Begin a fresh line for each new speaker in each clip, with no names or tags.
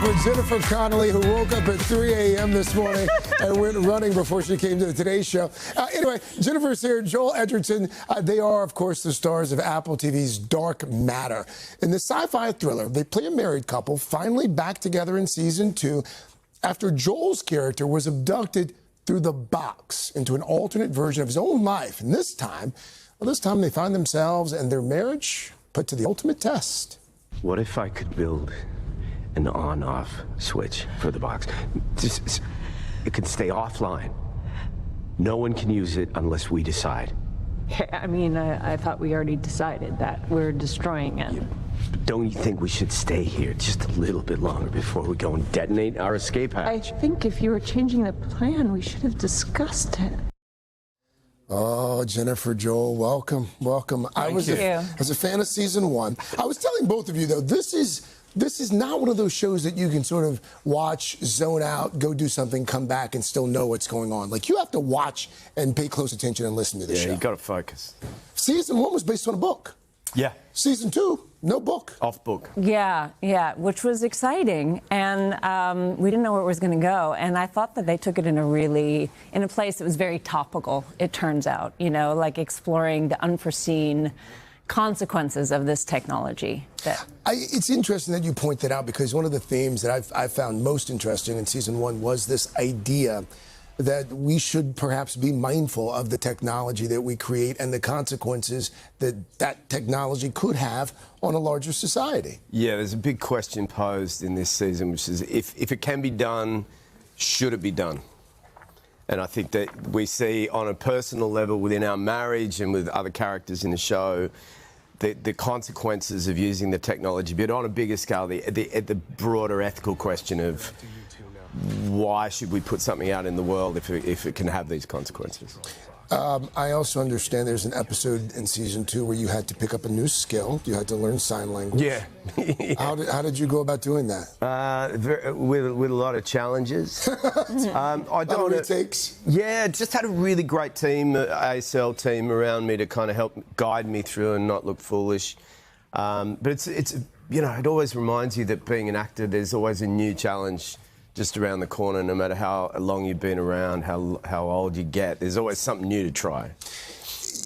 for Jennifer Connelly, who woke up at 3 a.m. this morning and went running before she came to the Today Show. Anyway, Jennifer's here. Joel Edgerton, they are, of course, the stars of Apple TV's Dark Matter. In the sci-fi thriller, they play a married couple, finally back together in season 2, after Joel's character was abducted through the box into an alternate version of his own life. And this time they find themselves and their marriage put to the ultimate test.
What if I could build an on-off switch for the box? Just, it could stay offline. No one can use it unless we decide.
I mean, I thought we already decided that we're destroying it.
Don't you think we should stay here just a little bit longer before we go and detonate our escape hatch?
I think if you were changing the plan, we should have discussed it.
Oh, Jennifer, Joel, welcome, welcome. I was a fan of season 1. I was telling both of you, though, this is not one of those shows that you can sort of watch, zone out, go do something, come back, and still know what's going on. Like, you have to watch and pay close attention and listen to the show.
Yeah, you got to focus.
Season 1 was based on a book.
Yeah.
Season 2, no book.
Off book.
Yeah, which was exciting, and we didn't know where it was going to go, and I thought that they took it in a place that was very topical, it turns out, you know, like exploring the unforeseen consequences of this technology.
It's interesting that you point that out, because one of the themes that I found most interesting in season 1 was this idea that we should perhaps be mindful of the technology that we create and the consequences that technology could have on a larger society.
Yeah, there's a big question posed in this season, which is if it can be done, should it be done? And I think that we see on a personal level within our marriage and with other characters in the show, the consequences of using the technology, but on a bigger scale, the broader ethical question of why should we put something out in the world if it can have these consequences?
I also understand there's an episode in season 2 where you had to pick up a new skill. You had to learn sign language.
Yeah.
How did you go about doing that?
With a lot of challenges. I don't know
what it takes.
Yeah, just had a really great team, ASL team around me to kind of help guide me through and not look foolish. But it's you know, it always reminds you that being an actor, there's always a new challenge just around the corner, no matter how long you've been around, how old you get. There's always something new to try.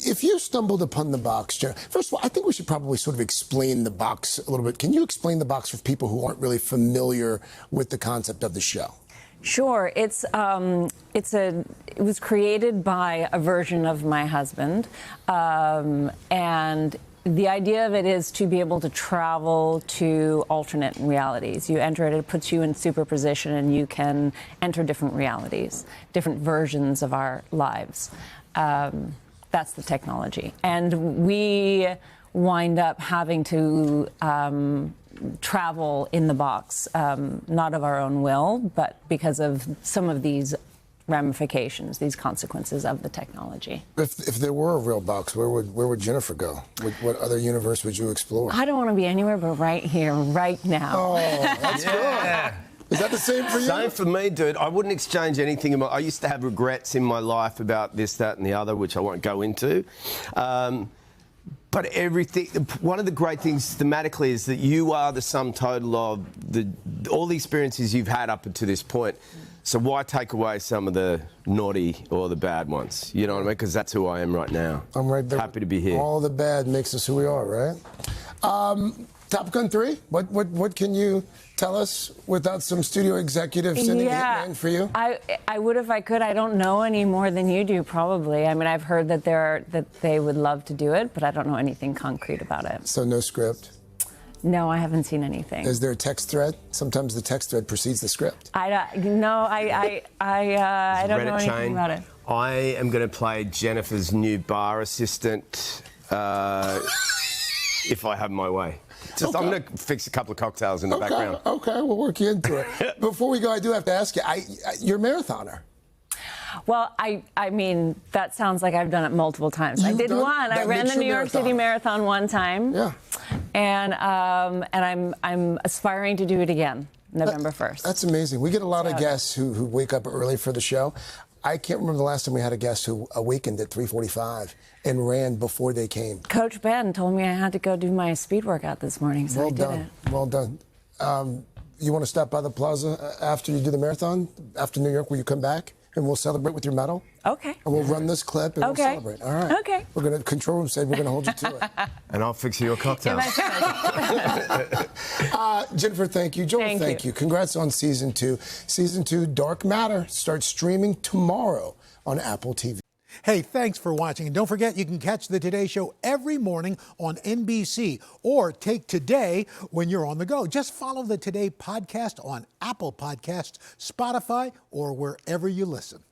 If you stumbled upon the box, first of all, I think we should probably sort of explain the box a little bit. Can you explain the box for people who aren't really familiar with the concept of the show?
Sure. It was created by a version of my husband, and the idea of it is to be able to travel to alternate realities. You enter it, it puts you in superposition, and you can enter different realities, different versions of our lives. That's the technology. And we wind up having to travel in the box, not of our own will, but because of some of these ramifications, these consequences of the technology.
If there were a real box, where would Jennifer go? What other universe would you explore?
I don't want to be anywhere but right here, right now.
Oh, that's good. Is that the same for you?
Same for me, dude. I wouldn't exchange anything. I used to have regrets in my life about this, that, and the other, which I won't go into. But everything, one of the great things thematically is that you are the sum total of all the experiences you've had up to this point. So why take away some of the naughty or the bad ones? You know what I mean? Because that's who I am right now.
I'm right there.
Happy to be here.
All the bad makes us who we are, right? Top Gun 3, what can you tell us without some studio executive sending a hitman for you?
I would if I could. I don't know any more than you do, probably. I mean, I've heard that they would love to do it, but I don't know anything concrete about it.
So no script?
No, I haven't seen anything.
Is there a text thread? Sometimes the text thread precedes the script.
I don't know anything about it.
I am going to play Jennifer's new bar assistant if I have my way. Just, I'm going to fix a couple of cocktails in the background.
Okay, we'll work you into it. Before we go, I do have to ask you, you're a marathoner.
Well, I mean, that sounds like I've done it multiple times. I did one. I ran the New York City Marathon one time.
Yeah.
And I'm aspiring to do it again, November 1st.
That's amazing. We get a lot of guests who wake up early for the show. I can't remember the last time we had a guest who awakened at 3:45 and ran before they came.
Coach Ben told me I had to go do my speed workout this morning, so I did it.
Well done. you want to stop by the plaza after you do the marathon, after New York, will you come back and we'll celebrate with your medal?
Okay.
And we'll run this clip and we'll celebrate. All right.
Okay.
We're going to, control room said we're going to hold you to it.
And I'll fix you your cocktail.
Jennifer, thank you. Joel, thank you. Congrats on season 2. Season 2, Dark Matter, starts streaming tomorrow on Apple TV.
Hey, thanks for watching. And don't forget, you can catch the Today Show every morning on NBC or take Today when you're on the go. Just follow the Today podcast on Apple Podcasts, Spotify, or wherever you listen.